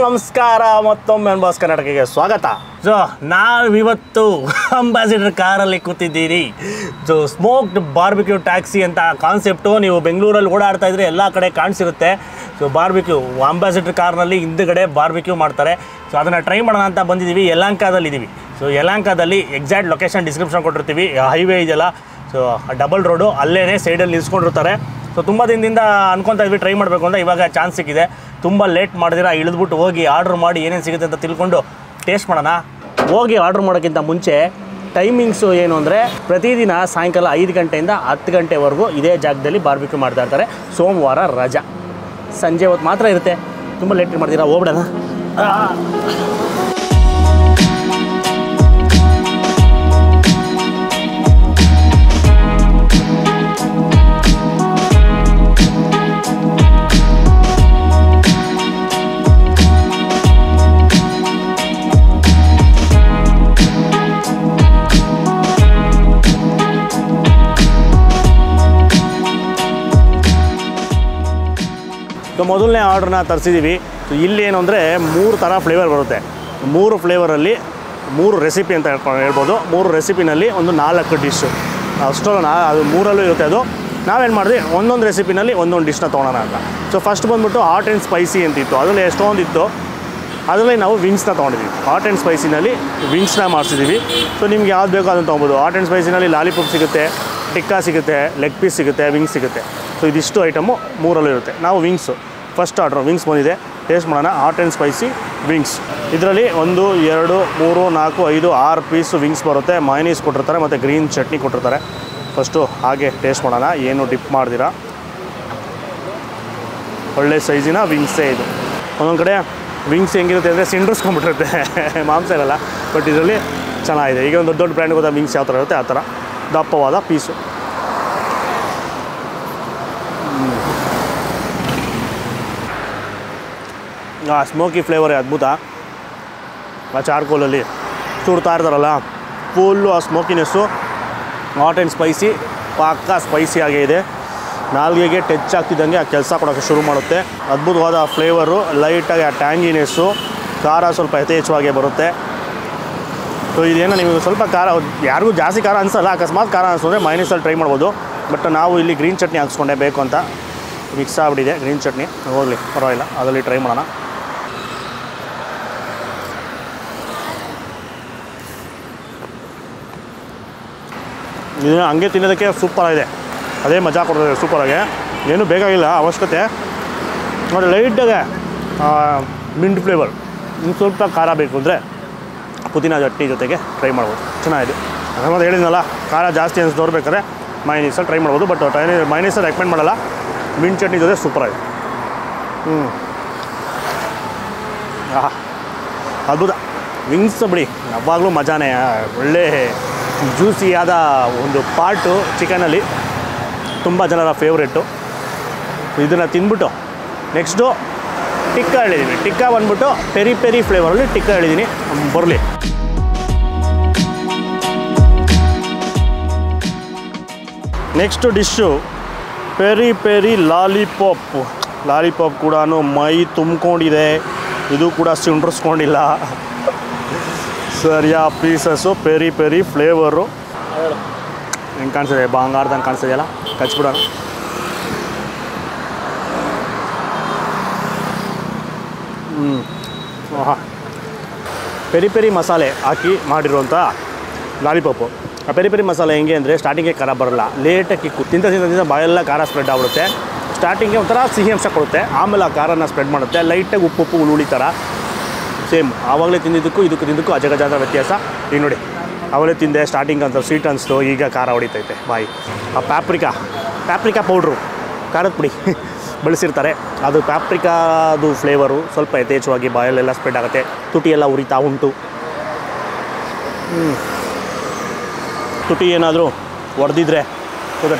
ನಮಸ್ಕಾರ ಮತ್ತೊಮ್ಮೆ ಬಾಸ್ ಕರ್ನಾಟಕಕ್ಕೆ ಸ್ವಾಗತ. ಸೊ ನಾವಿವತ್ತು ಅಂಬಾಸಿಡರ್ ಕಾರಲ್ಲಿ ಕೂತಿದ್ದೀರಿ. ಸೊ ಸ್ಮೋಕ್ಡ್ ಬಾರ್ಬಿಕ್ಯೂ ಟ್ಯಾಕ್ಸಿ ಅಂತ ಕಾನ್ಸೆಪ್ಟು ನೀವು ಬೆಂಗಳೂರಲ್ಲಿ ಓಡಾಡ್ತಾ ಇದ್ರೆ ಎಲ್ಲ ಕಡೆ ಕಾಣಿಸಿರುತ್ತೆ. ಸೊ ಬಾರ್ಬಿಕ್ಯೂ ಅಂಬಾಸಿಡರ್ ಕಾರ್ನಲ್ಲಿ ಹಿಂದುಗಡೆ ಬಾರ್ಬಿಕ್ಯೂ ಮಾಡ್ತಾರೆ. ಸೊ ಅದನ್ನು ಟ್ರೈ ಮಾಡೋಣ ಅಂತ ಬಂದಿದ್ದೀವಿ. ಯಲಹಂಕದಲ್ಲಿದ್ದೀವಿ. ಸೊ ಯಲಹಂಕದಲ್ಲಿ ಎಕ್ಸಾಕ್ಟ್ ಲೊಕೇಶನ್ ಡಿಸ್ಕ್ರಿಪ್ಷನ್ ಕೊಟ್ಟಿರ್ತೀವಿ. ಹೈವೇ ಇದೆಯಲ್ಲ, ಸೊ ಡಬಲ್ ರೋಡು, ಅಲ್ಲೇ ಸೈಡಲ್ಲಿ ನಿಲ್ಸ್ಕೊಂಡಿರ್ತಾರೆ. ಸೊ ತುಂಬ ದಿನದಿಂದ ಅನ್ಕೊತಾ ಇದ್ವಿ ಟ್ರೈ ಮಾಡಬೇಕು ಅಂತ. ಇವಾಗ ಚಾನ್ಸ್ ಸಿಕ್ಕಿದೆ. ತುಂಬ ಲೇಟ್ ಮಾಡಿದಿರ ಇಳಿದ್ಬಿಟ್ಟು ಹೋಗಿ ಆರ್ಡ್ರ್ ಮಾಡಿ ಏನೇನು ಸಿಗುತ್ತೆ ಅಂತ ತಿಳ್ಕೊಂಡು ಟೇಸ್ಟ್ ಮಾಡೋಣ. ಹೋಗಿ ಆರ್ಡ್ರ್ ಮಾಡೋಕ್ಕಿಂತ ಮುಂಚೆ ಟೈಮಿಂಗ್ಸು ಏನು ಅಂದರೆ, ಪ್ರತಿದಿನ ಸಾಯಂಕಾಲ 5 ಗಂಟೆಯಿಂದ 10 ಗಂಟೆವರೆಗೂ ಇದೇ ಜಾಗದಲ್ಲಿ ಬಾರ್ಬಿಕ್ಯೂ ಮಾಡ್ತಾ ಇರ್ತಾರೆ. ಸೋಮವಾರ ರಜಾ, ಸಂಜೆ ಹೊತ್ತು ಮಾತ್ರ ಇರುತ್ತೆ. ತುಂಬ ಲೇಟ್ ಮಾಡ್ತೀರಾ, ಹೋಗ್ಬಿಡೋಣ. ಸೊ ಮೊದಲನೇ ಆರ್ಡ್ರನ್ನ ತರಿಸಿದ್ದೀವಿ. ಸೊ ಇಲ್ಲಿ ಏನು ಅಂದರೆ 3 ಥರ ಫ್ಲೇವರ್ ಬರುತ್ತೆ. 3 ಫ್ಲೇವರಲ್ಲಿ 3 ರೆಸಿಪಿ ಅಂತ ಹೇಳ್ಬೋದು. 3 ರೆಸಿಪಿನಲ್ಲಿ ಒಂದು 4 ಡಿಶ್ಶು ಅಷ್ಟೊಂದು ಅದು 3ರಲ್ಲೂ ಇರುತ್ತೆ. ಅದು ನಾವೇನು ಮಾಡಿದ್ವಿ, ಒಂದೊಂದು ರೆಸಿಪಿನಲ್ಲಿ ಒಂದೊಂದು ಡಿಶ್ನ ತೊಗೊಳೋಣ ಅಂತ. ಸೊ ಫಸ್ಟ್ ಬಂದುಬಿಟ್ಟು ಹಾಟ್ ಆ್ಯಂಡ್ ಸ್ಪೈಸಿ ಅಂತಿತ್ತು. ಅದರಲ್ಲಿ ಎಷ್ಟೊಂದಿತ್ತು. ಅದರಲ್ಲಿ ನಾವು ವಿಂಗ್ಸ್ನ ತೊಗೊಂಡಿದ್ದೀವಿ. ಹಾಟ್ ಆ್ಯಂಡ್ ಸ್ಪೈಸಿನಲ್ಲಿ ವಿಂಗ್ಸ್ನ ಮಾಡಿಸಿದ್ದೀವಿ. ಸೊ ನಿಮ್ಗೆ ಯಾವ್ದು ಬೇಕೋ ಅದನ್ನು ತೊಗೊಬೋದು. ಹಾಟ್ ಆ್ಯಂಡ್ ಸ್ಪೈಸಿನಲ್ಲಿ ಲಾಲಿಪಾಪ್ ಸಿಗುತ್ತೆ, ಟಿಕ್ಕಾ ಸಿಗುತ್ತೆ, ಲೆಗ್ ಪೀಸ್ ಸಿಗುತ್ತೆ, ವಿಂಗ್ಸ್ ಸಿಗುತ್ತೆ. ಸೊ ಇದಿಷ್ಟು ಐಟಮು 3ರಲ್ಲೂ ಇರುತ್ತೆ. ನಾವು ವಿಂಗ್ಸು ಫಸ್ಟ್ ಆರ್ಡ್ರು ವಿಂಗ್ಸ್ ಬಂದಿದೆ, ಟೇಸ್ಟ್ ಮಾಡೋಣ. Hot and spicy wings. ಇದರಲ್ಲಿ 1 2 3 4 5 6 ಪೀಸು ವಿಂಗ್ಸ್ ಬರುತ್ತೆ. ಮಯೋನೀಸ್ ಕೊಟ್ಟಿರ್ತಾರೆ ಮತ್ತು ಗ್ರೀನ್ ಚಟ್ನಿ ಕೊಟ್ಟಿರ್ತಾರೆ. ಫಸ್ಟು ಹಾಗೆ ಟೇಸ್ಟ್ ಮಾಡೋಣ, ಏನು ಡಿಪ್ ಮಾಡ್ದಿರಾ. ಒಳ್ಳೆ ಸೈಜಿನ ವಿಂಗ್ಸೇ ಇದು. ಒಂದೊಂದು ಕಡೆ ವಿಂಗ್ಸ್ ಹೆಂಗಿರುತ್ತೆ ಅಂದರೆ ಸಿಂಡ್ರಿಸ್ಕೊಂಡ್ಬಿಟ್ಟಿರುತ್ತೆ, ಮಾಂಸ ಇರಲ್ಲ. ಬಟ್ ಇದರಲ್ಲಿ ಚೆನ್ನಾಗಿದೆ. ಈಗ ಒಂದು ದೊಡ್ಡ ಬ್ರ್ಯಾಂಡ್ ಗೊತ್ತಾ ವಿಂಗ್ಸ್ ಯಾವ ಥರ ಇರುತ್ತೆ, ಆ ಥರ ದಪ್ಪವಾದ ಪೀಸು. ಆ ಸ್ಮೋಕಿ ಫ್ಲೇವರೇ ಅದ್ಭುತ. ಆ ಚಾರ್ಕೋಲಲ್ಲಿ ಸುಡ್ತಾ ಇರ್ತಾರಲ್ಲ, ಫುಲ್ಲು ಆ ಸ್ಮೋಕಿನೆಸ್ಸು. ಹಾಟ್ ಆ್ಯಂಡ್ ಸ್ಪೈಸಿ ಪಕ್ಕಾ ಸ್ಪೈಸಿಯಾಗೇ ಇದೆ. ನಾಲ್ಗೆಗೆ ಟಚ್ ಆಗ್ತಿದ್ದಂಗೆ ಆ ಕೆಲಸ ಕೊಡೋಕ್ಕೆ ಶುರು ಮಾಡುತ್ತೆ. ಅದ್ಭುತವಾದ ಫ್ಲೇವರು, ಲೈಟಾಗಿ ಆ ಟ್ಯಾಂಗಿನೆಸ್ಸು, ಖಾರ ಸ್ವಲ್ಪ ಯಥೇಚ್ಛವಾಗೇ ಬರುತ್ತೆ. ಸೊ ಇದೇನೋ ನಿಮಗೆ ಸ್ವಲ್ಪ ಖಾರ, ಯಾರಿಗೂ ಜಾಸ್ತಿ ಖಾರ ಅನಿಸಲ್ಲ. ಅಕಸ್ಮಾತ್ ಖಾರ ಅನಿಸಿದ್ರೆ ಮೈನೀಸಲ್ಲಿ ಟ್ರೈ ಮಾಡ್ಬೋದು. ಬಟ್ ನಾವು ಇಲ್ಲಿ ಗ್ರೀನ್ ಚಟ್ನಿ ಹಾಕ್ಸ್ಕೊಂಡೆ ಬೇಕು ಅಂತ. ಮಿಕ್ಸ್ ಆಗಿಬಿಟ್ಟಿದೆ ಗ್ರೀನ್ ಚಟ್ನಿ. ಹೋಗಲಿ ಪರವಾಗಿಲ್ಲ, ಅದರಲ್ಲಿ ಟ್ರೈ ಮಾಡೋಣ. ಇದನ್ನು ಹಂಗೆ ತಿನ್ನೋದಕ್ಕೆ ಸೂಪರಾಗಿದೆ. ಅದೇ ಮಜಾ ಕೊಡ್ತದೆ ಸೂಪರಾಗಿ. ಏನೂ ಬೇಕಾಗಿಲ್ಲ ಅವಶ್ಯಕತೆ. ನೋಡಿ ಲೈಟಾಗೆ ಮಿಂಟ್ ಫ್ಲೇವರ್. ಇನ್ನು ಸ್ವಲ್ಪ ಖಾರ ಬೇಕು ಅಂದರೆ ಪುದೀನ ಚಟ್ನಿ ಜೊತೆಗೆ ಟ್ರೈ ಮಾಡ್ಬೋದು, ಚೆನ್ನಾಗಿದೆ. ಅಕಸ್ಮಾತ್ ಹೇಳಿದ್ನಲ್ಲ ಖಾರ ಜಾಸ್ತಿ ಅನಿಸ್ದವ್ರು ಬೇಕಾದ್ರೆ ಮೈನೀಸಲ್ಲಿ ಟ್ರೈ ಮಾಡ್ಬೋದು. ಬಟ್ ಮೈನೀಸಲ್ಲಿ ರೆಕಮೆಂಡ್ ಮಾಡಲ್ಲ. ಮಿಂಟ್ ಚಟ್ನಿ ಜೊತೆ ಸೂಪರಾಗಿದೆ. ಅದ್ಭುತ. ವಿಂಗ್ಸ್ ಬಿಡಿ ಯಾವಾಗಲೂ ಮಜಾನೇ. ಒಳ್ಳೆ ಜ್ಯೂಸಿಯಾದ ಒಂದು ಪಾರ್ಟು ಚಿಕನಲ್ಲಿ, ತುಂಬ ಜನರ ಫೇವ್ರೆಟ್ಟು. ಇದನ್ನು ತಿಂದ್ಬಿಟ್ಟು ನೆಕ್ಸ್ಟು ಟಿಕ್ಕಾ ಹೇಳಿದ್ದೀನಿ. ಟಿಕ್ಕಾ ಬಂದ್ಬಿಟ್ಟು ಪೆರಿ ಪೆರಿ ಫ್ಲೇವರಲ್ಲಿ ಟಿಕ್ಕಾ ಹೇಳಿದ್ದೀನಿ, ಬರಲಿ. Next dish peri peri lollipop. Lollipop ಕೂಡ ಮೈ ತುಂಬಿಕೊಂಡಿದೆ. ಇದು ಕೂಡ ಸಿಂಡ್ರಿಸ್ಕೊಂಡಿಲ್ಲ. ಸರಿಯಾ ಪೀಸಸ್ಸು, ಪೆರಿ ಪೆರಿ ಫ್ಲೇವರು. ಹೆಂಗೆ ಕಾಣಿಸಿದೆ, ಬಂಗಾರದಂಗೆ ಕಾಣಿಸ್ತಿದೆಯಲ್ಲ, ಕಚ್ಬಿಡೋಣ. ಪೆರಿ ಪೆರಿ ಮಸಾಲೆ ಹಾಕಿ ಮಾಡಿರುವಂಥ ಲಾಲಿಪಾಪು. ಆ ಪೆರಿ ಪೆರಿ ಮಸಾಲೆ ಹೆಂಗೆ ಅಂದರೆ ಸ್ಟಾರ್ಟಿಂಗ್ಗೆ ಖಾರ ಬರೋಲ್ಲ, ಲೇಟಾಗಿ ಕಿಕ್ಕು ತಿಂತ ಬಾಯೆಲ್ಲ ಖಾರ ಸ್ಪ್ರೆಡ್ ಆಗ್ಬಿಡುತ್ತೆ. ಸ್ಟಾರ್ಟಿಂಗ್ಗೆ ಒಂಥರ ಸಿಹಿ ಅಂಶ ಕೊಡುತ್ತೆ, ಆಮೇಲೆ ಆ ಖಾರನ ಸ್ಪ್ರೆಡ್ ಮಾಡುತ್ತೆ. ಲೈಟಾಗಿ ಉಪ್ಪು ಹುಳಿ ಥರ ಸೇಮ್. ಆವಾಗಲೇ ತಿಂದಿದ್ದಕ್ಕೂ ಇದಕ್ಕೂ ತಿಂದಕ್ಕೂ ಅಜಗಜಾದ ವ್ಯತ್ಯಾಸ. ಈಗ ನೋಡಿ, ಆವಾಗಲೇ ತಿಂದೆ ಸ್ಟಾರ್ಟಿಂಗ್ ಅಂತ ಸ್ವೀಟ್ ಅನಿಸ್ತು, ಈಗ ಖಾರ ಹೊಡಿತೈತೆ ಬಾಯಿ. ಆ ಪ್ಯಾಪ್ರಿಕಾ ಪೌಡ್ರು, ಖಾರದ ಪುಡಿ ಬಳಸಿರ್ತಾರೆ. ಅದು ಪ್ಯಾಪ್ರಿಕಾದು ಫ್ಲೇವರು ಸ್ವಲ್ಪ ಯಥೇಚ್ಛವಾಗಿ ಬಾಯಲ್ಲೆಲ್ಲ ಸ್ಪ್ರೆಡ್ ಆಗುತ್ತೆ. ತುಟಿಯೆಲ್ಲ ಉರಿತಾ ಉಂಟು. ತುಟಿ ಏನಾದರೂ ಹೊಡೆದಿದ್ರೆ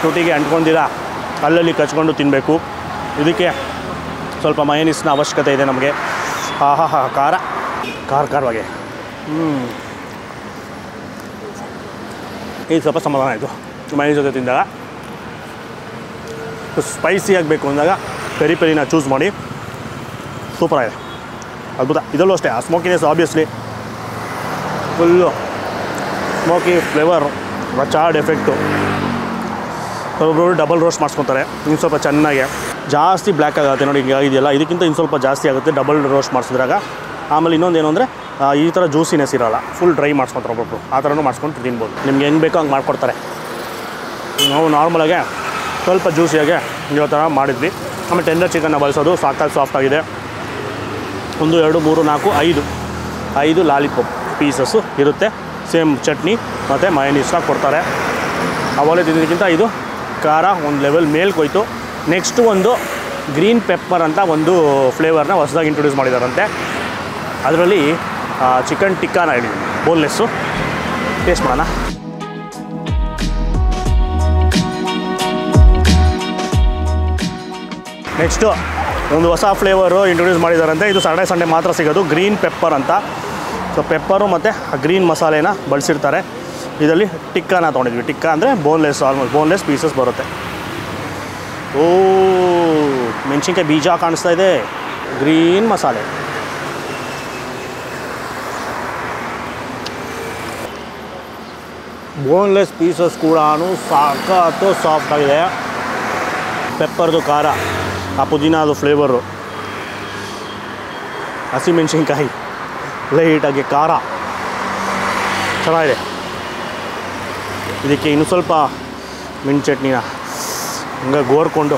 ತುಟಿಗೆ ಅಂಟ್ಕೊಂಡಿರ ಅಲ್ಲಲ್ಲಿ ಕಚ್ಕೊಂಡು ತಿನ್ನಬೇಕು. ಇದಕ್ಕೆ ಸ್ವಲ್ಪ ಮಯೋನೀಸ್ನ ಅವಶ್ಯಕತೆ ಇದೆ ನಮಗೆ. ಖಾರವಾಗಿ ಇದು ಸ್ವಲ್ಪ ಸಮಾಧಾನ ಆಯಿತು ಮಯೋನೀಸ್ ಜೊತೆ ತಿಂದಾಗ. ಸ್ಪೈಸಿ ಆಗಬೇಕು ಅಂದಾಗ ಪೆರಿ ಪೆರಿನ ಚೂಸ್ ಮಾಡಿ, ಸೂಪರಾಗಿದೆ. ಅದ್ಭುತ. ಇದರಲ್ಲೂ ಅಷ್ಟೇ ಆ smokiness obviously full smoky flavour, charred effect. ಒಬ್ಬೊಬ್ಬರು ಡಬಲ್ ರೋಸ್ಟ್ ಮಾಡಿಸ್ಕೊತಾರೆ, ಇನ್ನು ಸ್ವಲ್ಪ ಚೆನ್ನಾಗಿ ಜಾಸ್ತಿ ಬ್ಲ್ಯಾಕ್ ಆಗುತ್ತೆ ನೋಡಿ. ಈಗ ಇದೆಯಲ್ಲ ಇದಕ್ಕಿಂತ ಇನ್ನು ಸ್ವಲ್ಪ ಜಾಸ್ತಿ ಆಗುತ್ತೆ ಡಬಲ್ ರೋಸ್ಟ್ ಮಾಡಿಸಿದ್ರಾಗ. ಆಮೇಲೆ ಇನ್ನೊಂದೇನು ಅಂದರೆ ಈ ಥರ ಜ್ಯೂಸಿನೆಸ್ ಇರೋಲ್ಲ, ಫುಲ್ ಡ್ರೈ ಮಾಡಿಸ್ಕೊತಾರೆ ಒಬ್ಬೊಬ್ಬರು. ಆ ಥರನೂ ಮಾಡಿಸ್ಕೊಂಡು ತಿನ್ಬೋದು, ನಿಮ್ಗೆ ಹೆಂಗೆ ಬೇಕೋ ಹಂಗೆ ಮಾಡಿಕೊಡ್ತಾರೆ. ನಾವು ನಾರ್ಮಲಾಗೆ ಸ್ವಲ್ಪ ಜ್ಯೂಸಿಯಾಗೆ ಇರೋ ಥರ ಮಾಡಿದ್ವಿ. ಆಮೇಲೆ ಟೆಂಡರ್ ಚಿಕನ್ನ ಬಳಸೋದು ಸಾಕಾಗಿ ಸಾಫ್ಟಾಗಿದೆ. 1 2 3 4 5 ಲಾಲಿಪಾಪ್ ಪೀಸಸ್ಸು ಇರುತ್ತೆ. ಸೇಮ್ ಚಟ್ನಿ ಮತ್ತು ಮಯೋನೀಸ್ನ ಕೊಡ್ತಾರೆ. ಅವಲೇ ತಿನ್ನೋದಕ್ಕಿಂತ ಇದು ಖಾರ ಒಂದು ಲೆವೆಲ್ ಮೇಲ್ಕೋಯ್ತು. ನೆಕ್ಸ್ಟು ಒಂದು ಗ್ರೀನ್ ಪೆಪ್ಪರ್ ಅಂತ ಒಂದು ಫ್ಲೇವರ್ನ ಹೊಸದಾಗಿ ಇಂಟ್ರೊಡ್ಯೂಸ್ ಮಾಡಿದಾರಂತೆ. ಅದರಲ್ಲಿ ಚಿಕನ್ ಟಿಕ್ಕಾನ ಹೇಳಿದ್ವಿ, ಬೋನ್ಲೆಸ್ಸು. ಟೇಸ್ಟ್ ಮಾಡೋಣ. ನೆಕ್ಸ್ಟು ಒಂದು ಹೊಸ ಫ್ಲೇವರು ಇಂಟ್ರೊಡ್ಯೂಸ್ ಮಾಡಿದಾರಂತೆ. ಇದು ಸಾಟರ್ಡೆ ಸಂಡೇ ಮಾತ್ರ ಸಿಗೋದು, ಗ್ರೀನ್ ಪೆಪ್ಪರ್ ಅಂತ. ಸೊ ಪೆಪ್ಪರು ಮತ್ತು ಗ್ರೀನ್ ಮಸಾಲೆನ ಬಳಸಿರ್ತಾರೆ. ಇದರಲ್ಲಿ ಟಿಕ್ಕಾನ ತೊಗೊಂಡಿದ್ವಿ. ಟಿಕ್ಕಾ ಅಂದರೆ ಬೋನ್ಲೆಸ್, ಆಲ್ಮೋಸ್ಟ್ ಬೋನ್ಲೆಸ್ ಪೀಸಸ್ ಬರುತ್ತೆ. ಓ ಮೆಣಸಿನ್ಕಾಯಿ ಬೀಜ ಕಾಣಿಸ್ತಾ ಇದೆ, ಗ್ರೀನ್ ಮಸಾಲೆ. ಬೋನ್ಲೆಸ್ ಪೀಸಸ್ ಕೂಡ ಸಾಕತ್ತು ಸಾಫ್ಟಾಗಿದೆ. ಪೆಪ್ಪರ್ದು ಖಾರ, ಆ ಪುದೀನದು ಫ್ಲೇವರು, ಹಸಿಮೆಣ್ಸಿನ್ಕಾಯಿ ಲೈಟಾಗಿ ಖಾರ ಚೆನ್ನಾಗಿದೆ. ಇದಕ್ಕೆ ಇನ್ನೂ ಸ್ವಲ್ಪ ಮೆಣಸು ಚಟ್ನಿನ ಹಂಗೆ ಗೋರ್ಕೊಂಡು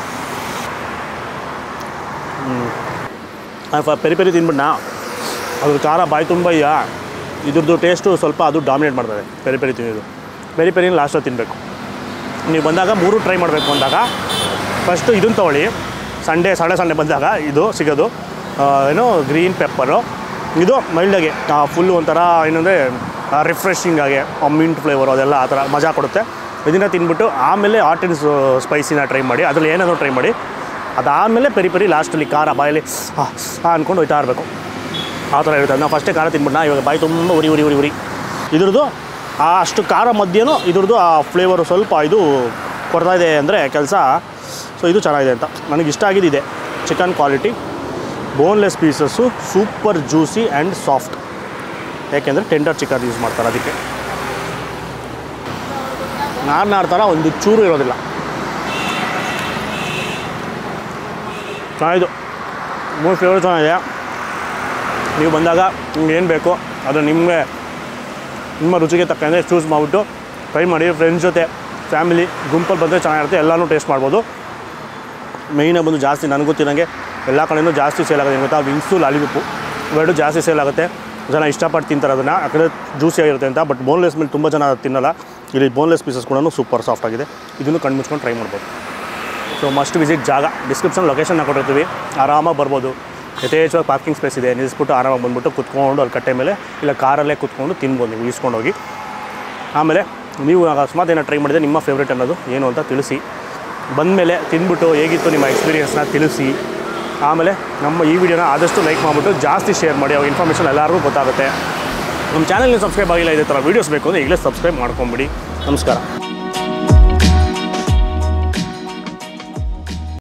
ಪೆರಿ ಪೆರಿ ತಿನ್ಬಿಟ್ನಾ, ಅದ್ರ ಖಾರ ಬಾಯಿ ತುಂಬ ಇದೆಯಾ, ಇದ್ರದ್ದು ಟೇಸ್ಟು ಸ್ವಲ್ಪ ಅದು ಡಾಮಿನೇಟ್ ಮಾಡ್ತದೆ. ಪೆರಿ ಪೆರಿ ತಿನ್ನೋದು, ಪೆರಿ ಪೆರಿನ ಲಾಸ್ಟಲ್ಲಿ ತಿನ್ನಬೇಕು. ನೀವು ಬಂದಾಗ 3 ಟ್ರೈ ಮಾಡಬೇಕು ಅಂದಾಗ ಫಸ್ಟು ಇದನ್ನು ತೊಗೊಳ್ಳಿ. ಸಾಟರ್ಡೆ ಸಂಡೇ ಬಂದಾಗ ಇದು ಸಿಗೋದು ಏನೋ ಗ್ರೀನ್ ಪೆಪ್ಪರು. ಇದು ಮೈಲ್ಡಾಗೆ ಫುಲ್ಲು ಒಂಥರ ಏನಂದರೆ ರಿಫ್ರೆಶಿಂಗ್ ಆಗಿ ಮಿಂಟ್ ಫ್ಲೇವರು ಅದೆಲ್ಲ ಆ ಥರ ಮಜಾ ಕೊಡುತ್ತೆ. ಇದನ್ನು ತಿನ್ಬಿಟ್ಟು ಆಮೇಲೆ ಹಾಟ್ ಆ್ಯಂಡ್ ಸ್ಪೈಸಿನ ಟ್ರೈ ಮಾಡಿ, ಅದರಲ್ಲಿ ಏನಾದರೂ ಟ್ರೈ ಮಾಡಿ. ಅದಾದಮೇಲೆ ಪೆರಿ ಪೆರಿ ಲಾಸ್ಟಲ್ಲಿ ಖಾರ ಬಾಯಲ್ಲಿ ಅಂದ್ಕೊಂಡು ಹೋಯ್ತಾ ಇರಬೇಕು. ಆ ಥರ ಇರುತ್ತೆ. ನಾವು ಫಸ್ಟೇ ಖಾರ ತಿನ್ಬಿಟ್ಟು ಇವಾಗ ಬಾಯಿ ತುಂಬ ಉರಿ. ಇದ್ರದ್ದು ಅಷ್ಟು ಖಾರ ಮಧ್ಯೆನೂ ಇದ್ರದ್ದು ಆ ಫ್ಲೇವರು ಸ್ವಲ್ಪ ಇದು ಕೊಡ್ತಾಯಿದೆ ಅಂದರೆ ಕೆಲಸ. ಸೊ ಇದು ಚೆನ್ನಾಗಿದೆ ಅಂತ ನನಗೆ ಇಷ್ಟ ಆಗಿದ್ದಿದೆ. Chicken quality, boneless pieces, super juicy and soft. ಯಾಕೆಂದರೆ ಟೆಂಡರ್ ಚಿಕನ್ ಯೂಸ್ ಮಾಡ್ತಾರೆ, ಅದಕ್ಕೆ ನಾರು ಥರ ಒಂದು ಚೂರು ಇರೋದಿಲ್ಲ. ಚೆನ್ನಾಗಿದ್ದು 3 ಫ್ಲೇವರ್ ಚೆನ್ನಾಗಿದೆ. ನೀವು ಬಂದಾಗ ನಿಮ್ಗೆ ಏನು ಬೇಕೋ ಅದು ನಿಮ್ಮ ರುಚಿಗೆ ತಕ್ಕಂತೆ ಚೂಸ್ ಮಾಡಿಬಿಟ್ಟು ಟ್ರೈ ಮಾಡಿ. ಫ್ರೆಂಡ್ಸ್ ಜೊತೆ ಫ್ಯಾಮಿಲಿ ಗುಂಪಲ್ಲಿ ಬಂದರೆ ಚೆನ್ನಾಗಿರುತ್ತೆ, ಎಲ್ಲನೂ ಟೇಸ್ಟ್ ಮಾಡ್ಬೋದು. ಮೇಯ್ನಾಗಿ ಬಂದು ಜಾಸ್ತಿ ನನಗೆ ಗೊತ್ತಿರೋಂಗೆ ಎಲ್ಲ ಕಡೆಯೂ ಜಾಸ್ತಿ ಸೇಲ್ ಆಗುತ್ತೆ. ಏನು ಗೊತ್ತಾ, ವಿಂಗ್ಸು ಲಾಲಿಪಾಪು ಇವೆರಡು ಜಾಸ್ತಿ ಸೇಲ್ ಆಗುತ್ತೆ. ಜನ ಇಷ್ಟಪಟ್ಟು ತಿಂತಾರೆ ಅದನ್ನು, ಯಾಕಂದರೆ ಜ್ಯೂಸಿಯಾಗಿರುತ್ತೆ ಅಂತ. ಬಟ್ ಬೋನ್ಲೆಸ್ ಮೇಲೆ ತುಂಬ ಜನ ತಿನ್ನಲ್ಲ. ಇಲ್ಲಿ ಬೋನ್ಲೆಸ್ ಪೀಸಸ್ ಕೂಡ ಸೂಪರ್ ಸಾಫ್ಟ್ ಆಗಿದೆ. ಇದನ್ನು ಕಣ್ಣು ಮುಚ್ಕೊಂಡು ಟ್ರೈ ಮಾಡ್ಬೋದು. ಸೊ ಮಸ್ಟ್ ವಿಸಿಟ್ ಜಾಗ, ಡಿಸ್ಕ್ರಿಪ್ಷನ್ ಲೊಕೇಶನ್ನ ಕೊಟ್ಟಿರ್ತೀವಿ, ಆರಾಮಾಗಿ ಬರ್ಬೋದು. ಯಥೇಚ್ಛವಾಗಿ ಪಾರ್ಕಿಂಗ್ ಸ್ಪೇಸ್ ಇದೆ, ನಿಲ್ಲಿಸ್ಬಿಟ್ಟು ಆರಾಮಾಗಿ ಬಂದುಬಿಟ್ಟು ಕುತ್ಕೊಂಡು ಅಲ್ಲಿ ಕಟ್ಟೆ ಮೇಲೆ ಇಲ್ಲ ಕಾರಲ್ಲೇ ಕುತ್ಕೊಂಡು ತಿನ್ಬೋದು ನೀವು ಈಸ್ಕೊಂಡೋಗಿ. ಆಮೇಲೆ ನೀವು ಅಕಸ್ಮಾತ್ ಏನೋ ಟ್ರೈ ಮಾಡಿದರೆ ನಿಮ್ಮ ಫೇವ್ರೇಟ್ ಅನ್ನೋದು ಏನು ಅಂತ ತಿಳಿಸಿ. ಬಂದಮೇಲೆ ತಿಂದ್ಬಿಟ್ಟು ಹೇಗಿತ್ತು ನಿಮ್ಮ ಎಕ್ಸ್ಪೀರಿಯೆನ್ಸ್ನ ತಿಳಿಸಿ. ಆಮೇಲೆ ನಮ್ಮ ಈ ವಿಡಿಯೋನ ಆದಷ್ಟು ಲೈಕ್ ಮಾಡಿಬಿಟ್ಟು ಜಾಸ್ತಿ ಶೇರ್ ಮಾಡಿ, ಅವಾಗ ಇನ್ಫಾರ್ಮೇಷನ್ ಎಲ್ಲರಿಗೂ ಗೊತ್ತಾಗುತ್ತೆ. ನಮ್ಮ ಚಾನಲ್ಗೆ ಸಬ್ಸ್ಕ್ರೈಬ್ ಆಗಿಲ್ಲ, ಇದೇ ಥರ ವೀಡಿಯೋಸ್ ಬೇಕು ಅಂದರೆ ಈಗಲೇ ಸಬ್ಸ್ಕ್ರೈಬ್ ಮಾಡ್ಕೊಂಬಿಡಿ. ನಮಸ್ಕಾರ.